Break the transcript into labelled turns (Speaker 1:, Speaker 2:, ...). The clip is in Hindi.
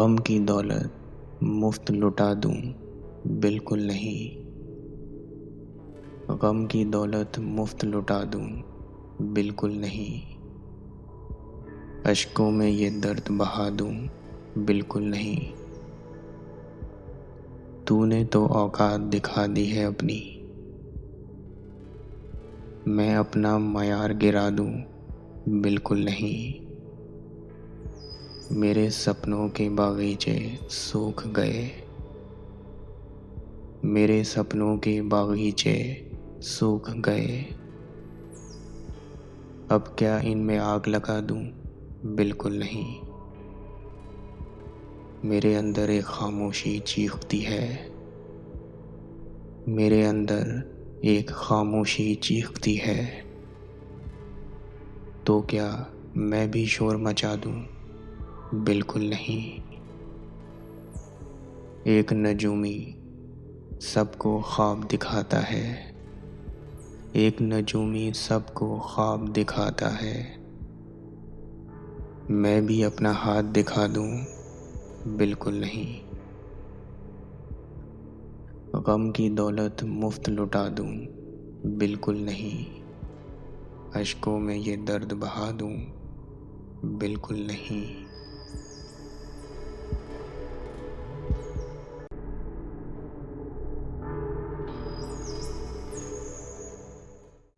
Speaker 1: गम की दौलत मुफ्त लुटा दूं, बिल्कुल नहीं। गम की दौलत मुफ्त लुटा दूं, बिल्कुल नहीं। अश्कों में ये दर्द बहा दूं, बिल्कुल नहीं। तूने तो औकात दिखा दी है अपनी, मैं अपना मयार गिरा दूं, बिल्कुल नहीं। मेरे सपनों के बागीचे सूख गए, मेरे सपनों के बागीचे सूख गए। अब क्या इनमें आग लगा दूं, बिल्कुल नहीं। मेरे अंदर एक खामोशी चीखती है, मेरे अंदर एक खामोशी चीखती है। तो क्या मैं भी शोर मचा दूं, बिल्कुल नहीं। एक नजूमी सबको ख्वाब दिखाता है, एक नजूमी सबको ख्वाब दिखाता है। मैं भी अपना हाथ दिखा दूं, बिल्कुल नहीं। गम की दौलत मुफ्त लुटा दूं, बिल्कुल नहीं। अश्कों में ये दर्द बहा दूं, बिल्कुल नहीं।